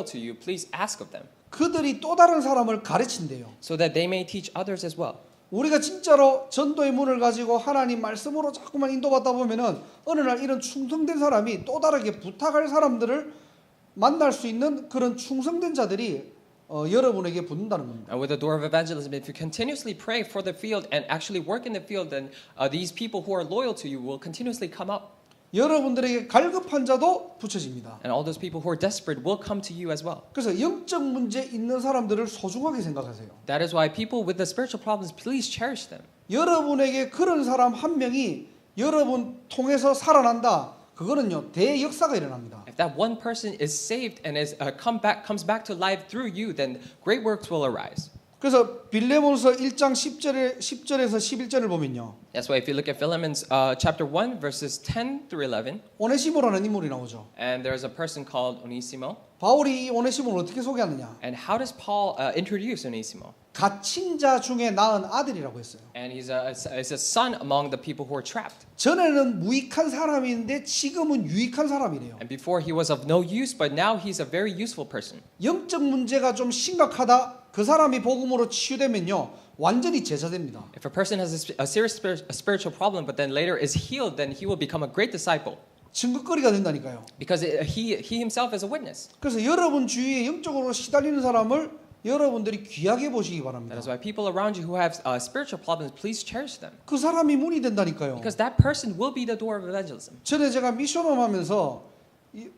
to you, please ask of them, 그들이 또 다른 사람을 가르친대요. so that they may teach others as well. 우리가 진짜로 전도의 문을 가지고 하나님 말씀으로 자꾸만 인도받다 보면은 어느 날 이런 충성된 사람이 또 다르게 부탁할 사람들을 만날 수 있는 그런 충성된 자들이 여러분에게 붙는다는 겁니다. And with the door of evangelism, if you continuously pray for the field and actually work in the field, then these people who are loyal to you will continuously come up. 여러분들에게 갈급한 자도 붙여집니다. And all those people who are desperate will come to you as well. 그래서 영적 문제 있는 사람들을 소중하게 생각하세요. That is why people with the spiritual problems, please cherish them. 여러분에게 그런 사람 한 명이 여러분 통해서 살아난다. 그거는요 대역사가 일어납니다. If that one person is saved and comes back to life through you, then great works will arise. 그래서 빌레몬서 1장 10절에서 11절을 보면요. That's why if you look at Philemon's chapter 1, verses 10 through 11, 오네시모라는 인물이 나오죠. and there's a person called Onesimo. 바울이 이 오네시모를 어떻게 소개하느냐? And how does Paul introduce Onesimo? 갇힌 자 중에 낳은 아들이라고 했어요. And he's a son among the people who are trapped. 전에는 무익한 사람인데 지금은 유익한 사람이래요. And before he was of no use, but now he's a very useful person. 영적 문제가 좀 심각하다. 그 사람이 복음으로 치유되면요. 완전히 제자 됩니다. If a person has a serious spiritual problem, but then later is healed, then he will become a great disciple. 증거거리가 된다니까요. Because he himself is a witness. 그래서 여러분 주위에 영적으로 시달리는 사람을 여러분들이 귀하게 보시기 바랍니다. That is why people around you who have spiritual problems, please cherish them. 그 사람이 문이 된다니까요. Because that person will be the door of evangelism. 전에 제가 미션홈 하면서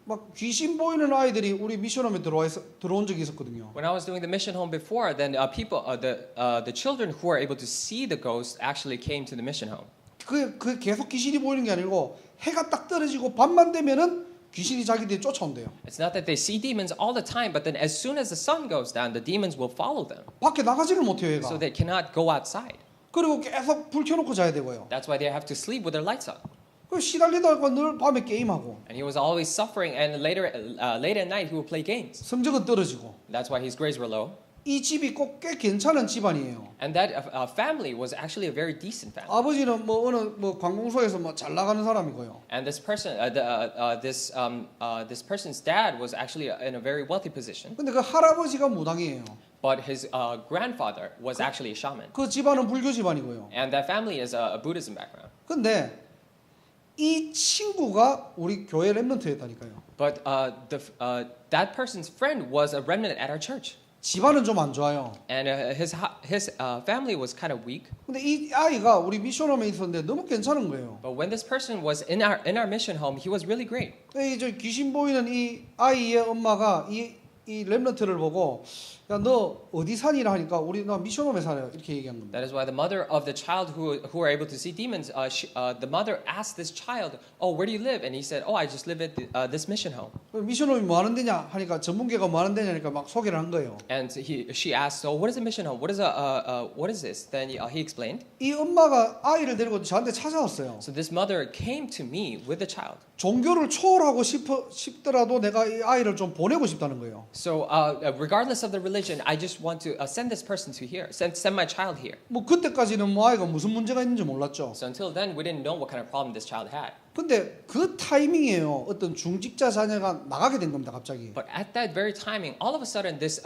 막 귀신 보이는 아이들이 우리 미션홈에 들어온 적이 있었거든요. When I was doing the mission home before, then the children who are able to see the ghost actually came to the mission home. 그 계속 귀신이 보이는 게 아니고 해가 딱 떨어지고 밤만 되면은 귀신이 자기들이 쫓아온대요. It's not that they see demons all the time, but then as soon as the sun goes down, the demons will follow them. 밖에 나가지를 못해요, 얘가. So they cannot go outside. 그리고 계속 불 켜놓고 자야 되고요. That's why they have to sleep with their lights on. 그 시달리다가 늘 밤에 게임하고 And he was always suffering, and later, late at night, he would play games. 성적은 떨어지고. That's why his grades were low. 이 집이 꼭 꽤 괜찮은 집안이에요. And that family was actually a very decent family. 아버지는 뭐 어느 뭐 관공서에서 뭐 잘 나가는 사람이고요. And this person, this person's dad was actually in a very wealthy position. 근데 그 할아버지가 무당이에요. But his grandfather was actually a shaman. 그 집안은 불교 집안이고요. And that family is a Buddhism background. 근데 이 친구가 우리 교회 렘넌트였다니까요. But that person's friend was a remnant at our church. 집안은 좀 안 좋아요. And his family was kind of weak. 근데 이 아이가 우리 미션홈에 있었는데 너무 괜찮은 거예요. But when this person was in our mission home, he was really great. 이 귀신 보이는 이 아이의 엄마가 이 렘넌트를 보고 야 너 어디 사니라 하니까 우리 나 미션홈에 살아요 이렇게 얘기한 겁니다. That is why the mother of the child who were able to see demons, the mother asked this child, "Oh, where do you live?" And he said, "Oh, I just live at this mission home." 미션홈이 뭐 하는 데냐 하니까 전문계가 뭐 하는 데냐니까 막 소개를 한 거예요. And she asked, "So what is a mission home? What is this?" Then he explained. 이 엄마가 아이를 데리고 저한테 찾아왔어요. So this mother came to me with the child. 종교를 초월하고 싶더라도 내가 이 아이를 좀 보내고 싶다는 거예요. So regardless of the religion, I just want to send this person to here, send my child here. 뭐 그때까지는 뭐 아이가 무슨 문제가 있는지 몰랐죠. So until then, we didn't know what kind of problem this child had. 근데 그 타이밍이에요. 어떤 중직자 자녀가 나가게 된 겁니다. 갑자기. But at that very timing, all of a sudden, this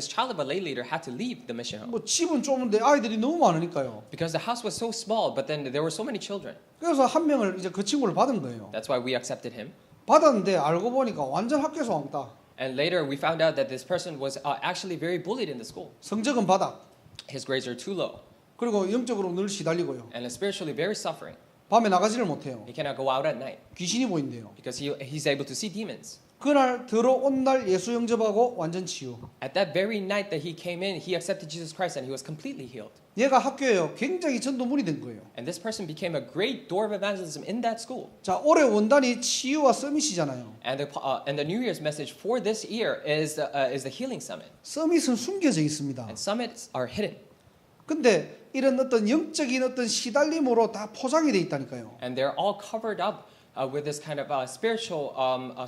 child of a lay leader had to leave the mission home 뭐 집은 좁은데 아이들이 너무 많으니까요. because the house was so small. But then there were so many children. 그래서 한 명을 이제 그 친구를 받은 거예요. That's why we accepted him. 받았는데 알고 보니까 완전 학교에서 왕따. And later, we found out that this person was actually very bullied in the school. 성적은 바닥. His grades are too low, 그리고 영적으로 늘 시달리고요. and is spiritually very suffering. 밤에 나가지를 못해요. He cannot go out at night 귀신이 보인대요. because he's able to see demons. 그날 들어온 날 예수 영접하고 완전 치유. At that very night that he came in, he accepted Jesus Christ and he was completely healed. 얘가 학교에요. 굉장히 전도문이 된 거예요. And this person became a great door of evangelism in that school. 자, 올해 원단이 치유와 서밋이잖아요. And the New Year's message for this year is the Healing Summit. 서밋은 숨겨져 있습니다. And summits are hidden. 근데 이런 어떤 영적인 어떤 시달림으로 다 포장이 돼 있다니까요. And they're all covered up with this kind of spiritual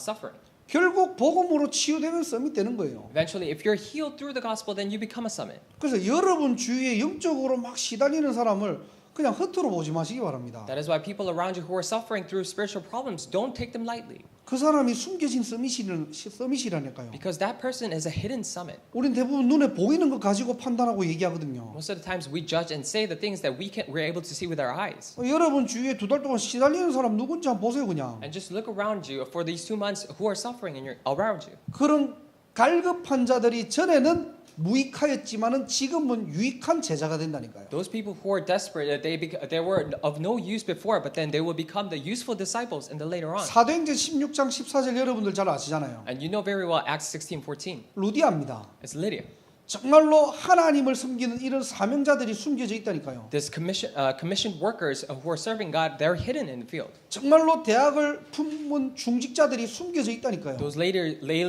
suffering. 결국 복음으로 치유되면 서밋 되는 거예요. Eventually, if you're healed through the gospel, then you become a summit. 그래서 여러분 주위에 영적으로 막 시달리는 사람을 그냥 허투루 보지 마시기 바랍니다. That is why people around you who are suffering through spiritual problems, don't take them lightly. 그 사람이 숨겨진 서밋이라니까요. Because that person is a hidden summit. 우린 대부분 눈에 보이는 거 가지고 판단하고 얘기하거든요. Most of the times we judge and say the things that we're able to see with our eyes. 여러분 주위에 2달 동안 시달리는 사람 누군지 한번 보세요 그냥. And just look around you for these 2 months who are suffering around you. 그런 갈급한 자들이 전에는 무익하였지만은 지금은 유익한 제자가 된다니까요. Those people who are desperate, they were of no use before, but then they will become the useful disciples in the later on. 사도행전 16장 14절 여러분들 잘 아시잖아요. And you know very well Acts 16:14. 루디아입니다. It's Lydia. 정말로 하나님을 섬기는 이런 사명자들이 숨겨져 있다니까요. This commissioned workers who are serving God, they're hidden in the field. 정말로 대학을 품은 중직자들이 숨겨져 있다니까요. Those lay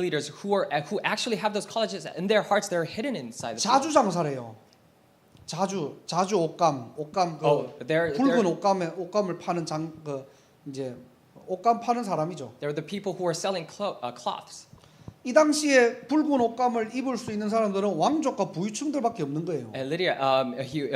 leaders who actually have those colleges in their hearts, they're hidden inside the field. 자주 장사래요. 자주 옷감 붉은 옷감을 파는 이제 옷감 파는 사람이죠. They're the people who are selling cloths. 이 당시에 붉은 옷감을 입을 수 있는 사람들은 왕족과 부유층들밖에 없는 거예요. And Lydia,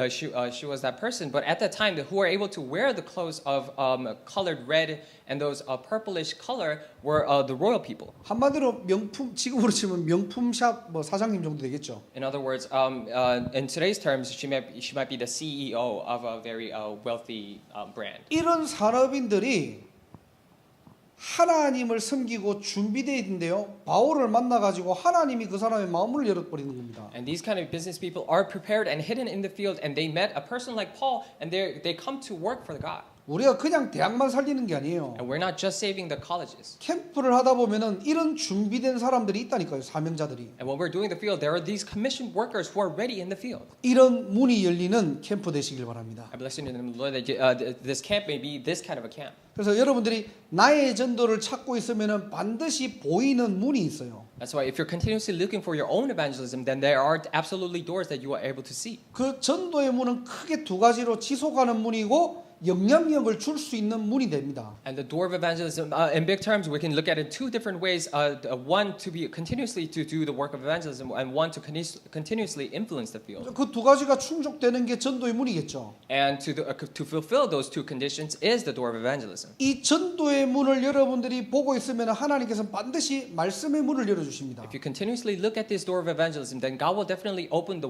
she was that person, but at that time, who were able to wear the clothes of colored red and those purplish color were the royal people. 한마디로 명품 지금으로 치면 명품샵 뭐 사장님 정도 되겠죠. In other words, in today's terms, she might be the CEO of a very wealthy brand. 이런 산업인들이 하나님을 섬기고 준비되어 있는데요. 바울을 만나가지고 하나님이 그 사람의 마음을 열어버리는 겁니다. And these kind of business people are prepared and hidden in the field, and they met a person like Paul, and they come to work for God. 우리가 그냥 대학만 살리는 게 아니에요. And we're not just saving the colleges. 캠프를 하다 보면은 이런 준비된 사람들이 있다니까요. 사명자들이. And when we're doing the field, there are these commissioned workers who are ready in the field. 이런 문이 열리는 캠프 되시길 바랍니다. I bless you in the Lord that this camp may be this kind of a camp. 그래서 여러분들이 나의 전도를 찾고 있으면은 반드시 보이는 문이 있어요. That's why if you're continuously looking for your own evangelism, then there are absolutely doors that you are able to see. 그 전도의 문은 크게 두 가지로 지속하는 문이고 영향력을 줄 수 있는 문이 됩니다. And the door of evangelism, in big terms, we can look at it in two different ways. One to be continuously to do the work of evangelism, and one to continuously influence the field. 그 두 가지가 충족되는 게 전도의 문이겠죠. And to fulfill those two conditions is the door of evangelism. 이 전도의 문을 여러분들이 보고 있으면 하나님께서 반드시 말씀의 문을 열어주십니다. If you continuously look at this door of evangelism, then God will definitely open the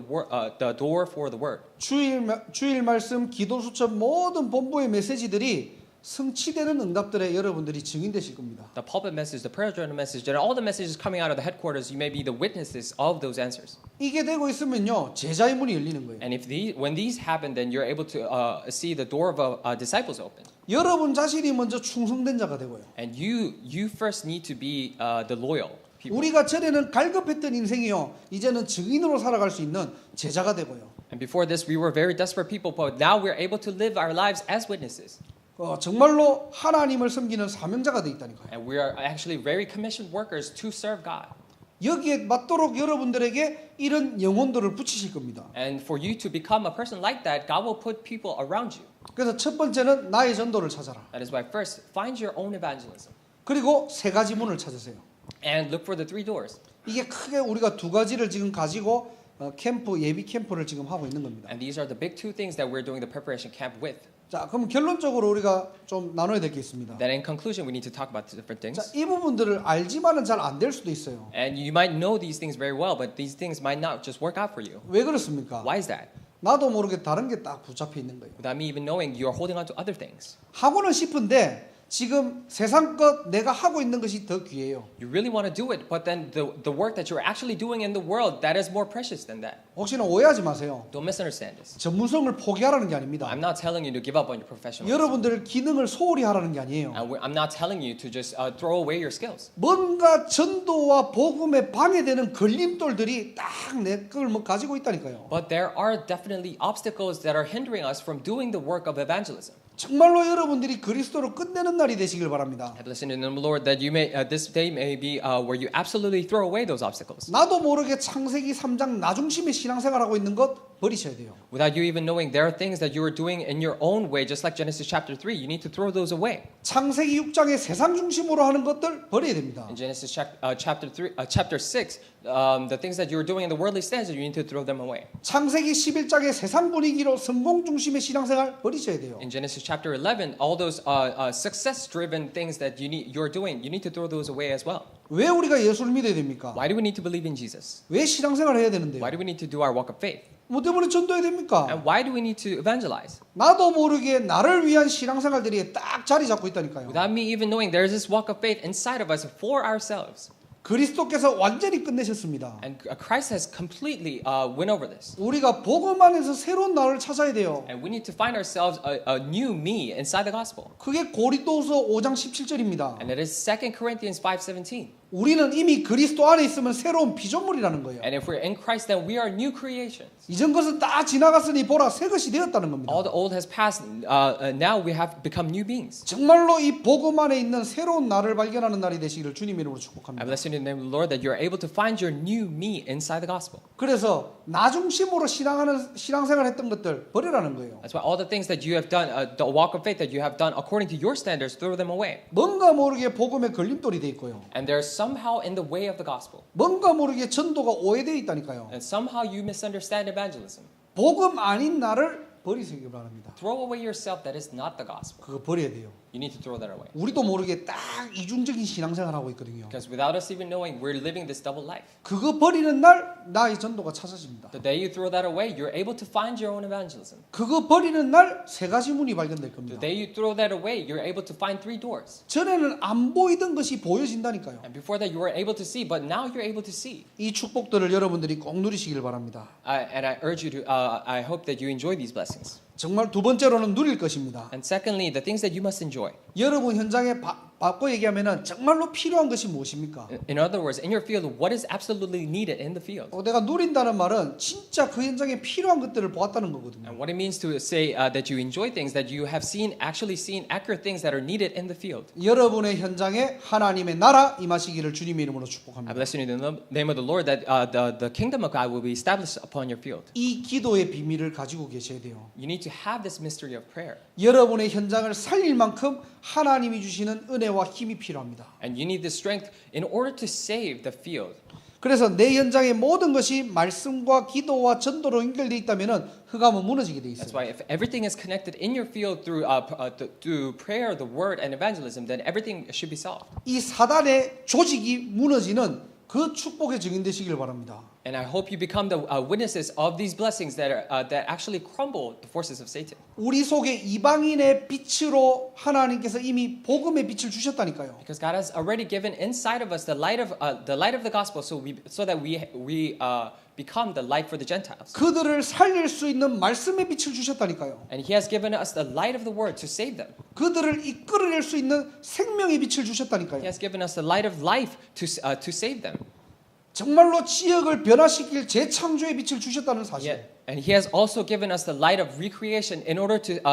door for the word. 주일 말씀, 기도 수첩 모든 본부의 메시지들이 성취되는 응답들에 여러분들이 증인되실 겁니다. The pulpit message, the prayer journal message, and all the messages coming out of the headquarters, you may be the witnesses of those answers. 이게 되고 있으면요 제자의 문이 열리는 거예요. And when these happen, then you're able to see the door of disciples open. 여러분 자신이 먼저 충성된 자가 되고요. And you first need to be the loyal people. 우리가 전에는 갈급했던 인생이요 이제는 증인으로 살아갈 수 있는 제자가 되고요. And before this, we were very desperate people, but now we're able to live our lives as witnesses. 정말로 하나님을 섬기는 사명자가 돼 있다니까요. And we are actually very commissioned workers to serve God. 여기에 맞도록 여러분들에게 이런 영혼들을 붙이실 겁니다. And for you to become a person like that, God will put people around you. 그래서 첫 번째는 나의 전도를 찾아라. That is why first, find your own evangelism. 그리고 세 가지 문을 찾으세요. And look for the three doors. 이게 크게 우리가 두 가지를 지금 가지고 캠프 예비 캠프를 지금 하고 있는 겁니다. And these are the big two things that we're doing the preparation camp with. 자, 그럼 결론적으로 우리가 좀 나눠야 될 게 있습니다. Then in conclusion, we need to talk about the different things. 자, 이 부분들을 알지만은 잘 안 될 수도 있어요. And you might know these things very well, but these things might not just work out for you. 왜 그렇습니까? Why is that? 나도 모르게 다른 게 딱 붙잡혀 있는 거예요. Without me even knowing, you are holding on to other things. 하고는 싶은데 지금 세상 것 내가 하고 있는 것이 더 귀해요. You really want to do it, but then the work that you're actually doing in the world, that is more precious than that. 혹시나 오해하지 마세요. Don't misunderstand this. 전문성을 포기하라는 게 아닙니다. I'm not telling you to give up on your professionalism. 여러분들 기능을 소홀히 하라는 게 아니에요. And I'm not telling you to just throw away your skills. 뭔가 전도와 복음에 방해되는 걸림돌들이 딱 내 걸 뭐 가지고 있다니까요. But there are definitely obstacles that are hindering us from doing the work of evangelism. 정말로 여러분들이 그리스도로 끝내는 날이 되시길 바랍니다. And listen in the Lord that you may this day may be where you absolutely throw away those obstacles. 나도 모르게 창세기 3장 나중심의 신앙생활하고 있는 것 버리셔야 돼요. Without you even knowing, there are things that you are doing in your own way, just like Genesis chapter 3. You need to throw those away. 창세기 6장의 세상 중심으로 하는 것들 버려야 됩니다. In Genesis chapter 6, the things that you are doing in the worldly standards, you need to throw them away. 창세기 11장의 세상 분위기로 성공 중심의 신앙생활 버리셔야 돼요. In Genesis chapter 11, all those success-driven things that you're doing, you need to throw those away as well. 왜 우리가 예수를 믿어야 됩니까? Why do we need to believe in Jesus? 왜 신앙생활을 해야 되는데요? Why do we need to do our walk of faith? 뭐 때문에 전도해야 됩니까? And why do we need to evangelize? 나도 모르게 나를 위한 신앙생활들이 딱 자리 잡고 있다니까요. Without me even knowing, there is this walk of faith inside of us for ourselves. 그리스도께서 완전히 끝내셨습니다. And Christ has completely went over this. 우리가 복음 안에서 새로운 나를 찾아야 돼요. And we need to find ourselves a new me inside the gospel. 그게 고린도후서 5장 17절입니다. And it is 2 Corinthians 5:17. 우리는 이미 그리스도 안에 있으면 새로운 피조물이라는 거예요. And if we're in Christ, then we are new creations. 이전 것은 다 지나갔으니 보라 새 것이 되었다는 겁니다. All the old has passed. Now we have become new beings. 정말로 이 복음 안에 있는 새로운 나를 발견하는 날이 되시기를 주님 이름으로 I 축복합니다. bless you in the name of the Lord that you're able to find your new me inside the gospel. 그래서 나 중심으로 신앙생활 했던 것들 버리라는 거예요. That's why all the things that you have done, the walk of faith that you have done according to your standards, throw them away. 뭔가 모르게 복음에 걸림돌이 돼 있고요. And they're somehow in the way of the gospel. 뭔가 모르게 전도가 오해되어 있다니까요. And somehow you misunderstand evangelism. 복음 아닌 나를 버리시기 바랍니다. Throw away yourself that is not the gospel. 그거 버려야 돼요. You need to throw that away. 우리도 모르게 딱 이중적인 신앙생활 하고 있거든요. Because without us even knowing, we're living this double life. 그거 버리는 날 나의 전도가 찾아집니다. The day you throw that away, you're able to find your own evangelism. 그거 버리는 날 세 가지 문이 발견될 The 겁니다. day you throw that away, you're able to find three doors. 전에는 안 보이던 것이 보여진다니까요. And before that, you were able to see, but now you're able to see. 이 축복들을 여러분들이 꼭 누리시길 바랍니다. And I urge you to, I hope that you enjoy these blessings. 정말 두 번째로는 누릴 것입니다. And secondly, the things that you must enjoy. 여러분 현장에 바꿔 얘기하면은 정말로 필요한 것이 무엇입니까? In other words, in your field, what is absolutely needed in the field? 내가 누린다는 말은 진짜 그 현장에 필요한 것들을 보았다는 거거든요. And what it means to say that you enjoy things, that you have actually seen accurate things that are needed in the field. 여러분의 현장에 하나님의 나라 임하시기를 주님의 이름으로 I 축복합니다. bless you in the name of the Lord that the kingdom of God will be established upon your field. 이 기도의 비밀을 가지고 계셔야 돼요. You need to have this mystery of prayer. 여러분의 현장을 살릴 만큼 하나님이 주시는 은혜와 힘이 필요합니다. And you need the strength in order to save the field. 그래서 내 현장의 모든 것이 말씀과 기도와 전도로 연결되어 있다면 흑암은 무너지게 돼 That's 있어요. why if everything is connected in your field through through prayer, the word, and evangelism, then everything should be solved. 이 사단의 조직이 무너지는 그 축복의 증인 되시길 바랍니다. And I hope you become the witnesses of these blessings that actually crumble the forces of Satan. 우리 속에 이방인의 빛으로 하나님께서 이미 복음의 빛을 주셨다니까요. Because God has already given inside of us the light of the gospel, so that we become the light for the Gentiles. 그들을 살릴 수 있는 말씀의 빛을 주셨다니까요. And He has given us the light of the word to save them. 그들을 이끌어낼 수 있는 생명의 빛을 He 주셨다니까요. has given us the light of life to save them. 정말로 지역을 변화시킬 재창조의 빛을 주셨다는 사실. And He has also given us the light of recreation in order to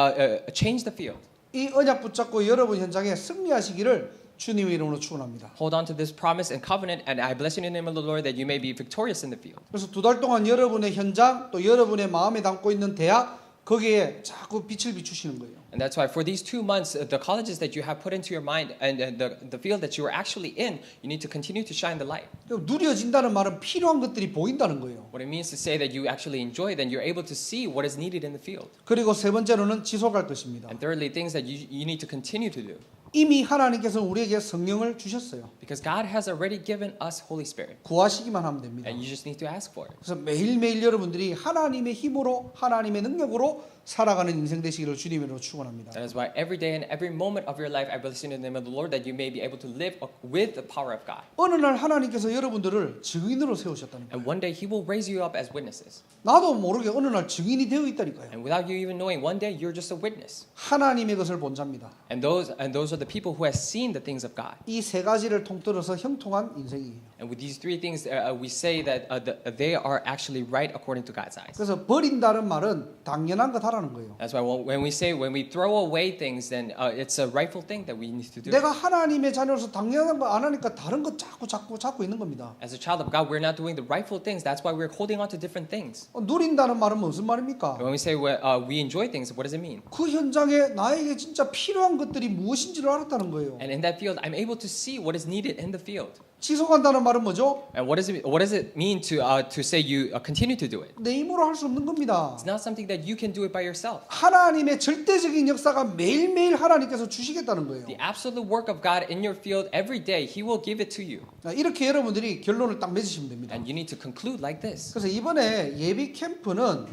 change the field. 이 언약 붙잡고 여러분 현장에 승리하시기를 주님의 이름으로 축원합니다. Hold on to this promise and covenant, and I bless you in the name of the Lord that you may be victorious in the field. 그래서 2달 동안 여러분의 현장 또 여러분의 마음에 담고 있는 대학 거기에 자꾸 빛을 비추시는 거예요. And that's why for these 2 months, the colleges that you have put into your mind and the field that you are actually in, you need to continue to shine the light. 누려진다는 말은 필요한 것들이 보인다는 거예요. What it means to say that you actually enjoy, then you're able to see what is needed in the field. 그리고 세 번째로는 지속할 것입니다. And thirdly, things that you need to continue to do. 이미 하나님께서 우리에게 성령을 주셨어요. Because God has already given us Holy Spirit. 구하시기만 하면 됩니다. And you just need to ask for it. 그래서 매일매일 여러분들이 하나님의 힘으로 하나님의 능력으로 살아가는 인생 되시기를 주님으로 축원합니다. That is why every day and every moment of your life, I bless you in the name of the Lord that you may be able to live with the power of God. 어느 날 하나님께서 여러분들을 증인으로 세우셨다는 거예요. And one day He will raise you up as witnesses. 나도 모르게 어느 날 증인이 되어 있다니까요. And without you even knowing, one day you're just a witness. 하나님의 것을 본 자입니다. And those are the people who has seen the things of God. 이 세 가지를 통틀어서 형통한 인생이에요. And with these 3 things, we say that they are actually right according to God's eyes. 그래서 버린다는 말은 당연한 것 하라는 거예요. That's why when we throw away things, then it's a rightful thing that we need to do. 내가 하나님의 자녀로서 당연한 거 안 하니까 다른 거 자꾸 있는 겁니다. As a child of God, we're not doing the rightful things. That's why we're holding on to different things. 누린다는 말은 무슨 말입니까? When we say we enjoy things, what does it mean? 그 현장에 나에게 진짜 필요한 것들이 무엇인지를 알았다는 거예요. And in that field, I'm able to see what is needed in the field. 지속한다는 말은 뭐죠? And what does it mean to say you continue to do it? 내 힘으로 할 수 없는 겁니다. It's not something that you can do it by yourself. 하나님의 절대적인 역사가 매일매일 하나님께서 주시겠다는 거예요. The absolute work of God in your field every day, He will give it to you. 이렇게 여러분들이 결론을 딱 맺으시면 됩니다. And you need to conclude like this. 그래서 이번에 예비 캠프는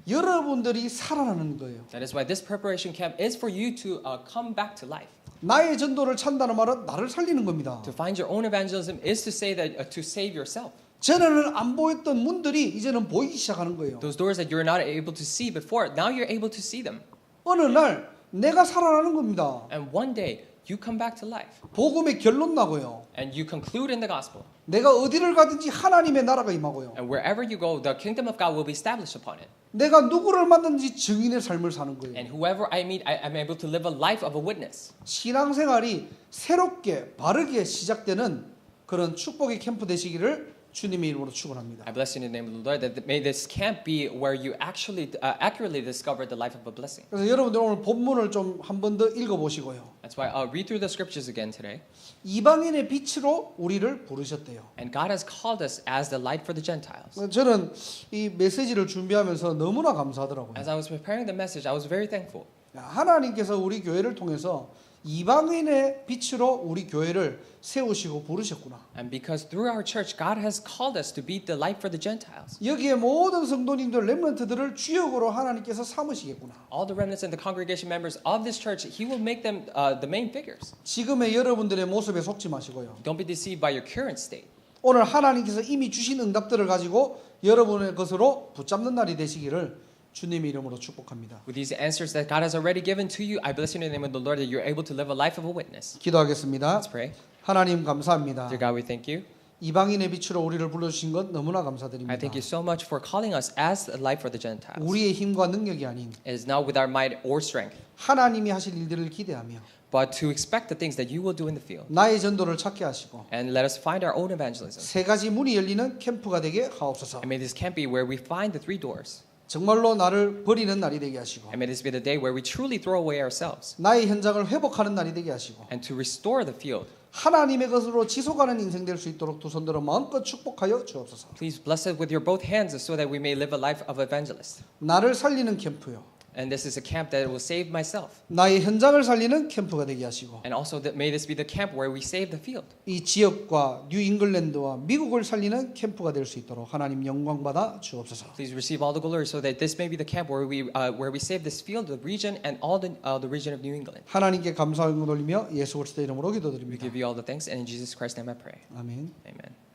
여러분들이 살아나는 거예요. That is why this preparation camp is for you to come back to life. 나의 전도를 찬다는 말은 나를 살리는 겁니다. To find your own evangelism is to say that to save yourself. 전에는 안 보였던 문들이 이제는 보이기 시작하는 거예요. Those doors that you're not able to see before, now you're able to see them. 어느 날 내가 살아나는 겁니다. And one day you come back to life. 복음의 결론 나고요. And you conclude in the gospel. 내가 어디를 가든지 하나님의 나라가 임하고요. And wherever you go, the kingdom of God will be established upon it. 내가 누구를 만든지 증인의 삶을 사는 거예요. And whoever I meet, I'm able to live a life of a witness. 신앙생활이 새롭게 바르게 시작되는 그런 축복의 캠프 되시기를 주님의 이름으로 축원합니다. I bless you in the name of the Lord that may this camp be where you actually accurately discover the life of a blessing. 그래서 여러분들 오늘 본문을 좀 한 번 더 읽어보시고요. That's why I'll read through the scriptures again today. 이방인의 빛으로 우리를 부르셨대요. And God has called us as the light for the Gentiles. 저는 이 메시지를 준비하면서 너무나 감사하더라고요. As I was preparing the message, I was very thankful. 하나님께서 우리 교회를 통해서 이방인의 빛으로 우리 교회를 세우시고 부르셨구나. And because through our church, God has called us to be the light for the Gentiles. 여기에 모든 성도님들 렘넌트들을 주역으로 하나님께서 삼으시겠구나. All the remnants and the congregation members of this church, He will make them the main figures. 지금의 여러분들의 모습에 속지 마시고요. Don't be deceived by your current state. 오늘 하나님께서 이미 주신 응답들을 가지고 여러분의 것으로 붙잡는 날이 되시기를 주님의 이름으로 축복합니다. With these answers that God has already given to you, I bless you in the name of the Lord that you're able to live a life of a witness. 기도하겠습니다. Let's pray. 하나님 감사합니다. Dear God, we thank you. 이방인의 빛으로 우리를 불러주신 것 너무나 I 감사드립니다. thank you so much for calling us as a light for the Gentiles. 우리의 힘과 능력이 아닌 It is not with our might or strength, 하나님이 하실 일들을 기대하며 but to expect the things that you will do in the field. 나의 전도를 찾게 하시고 And let us find our own evangelism. 세 가지 문이 열리는 캠프가 되게 하옵소서. And may this camp be where we find the 3 doors. 정말로 나를 버리는 날이 되게 하시고 And may this be the day where we truly throw away ourselves 나의 현장을 회복하는 날이 되게 하시고 and to restore the field. 하나님의 것으로 지속하는 인생 될 수 있도록 두 손들어 마음껏 축복하여 주옵소서. Please bless us with your both hands so that we may live a life of evangelists. 나를 살리는 캠프요. And this is a camp that will save myself. 나의 현장을 살리는 캠프가 되게 하시고 And also that may this be the camp where we save the field. 이 지역과 뉴 잉글랜드와 미국을 살리는 캠프가 될 수 있도록 하나님 영광 받아 주옵소서. Please receive all the glory so that this may be the camp where we save this field, the region, and all the region of New England. 하나님께 감사함을 돌리며 예수 그리스도 이름으로 We 기도드립니다. give you all the thanks, and in Jesus Christ's name I pray. 아멘. Amen.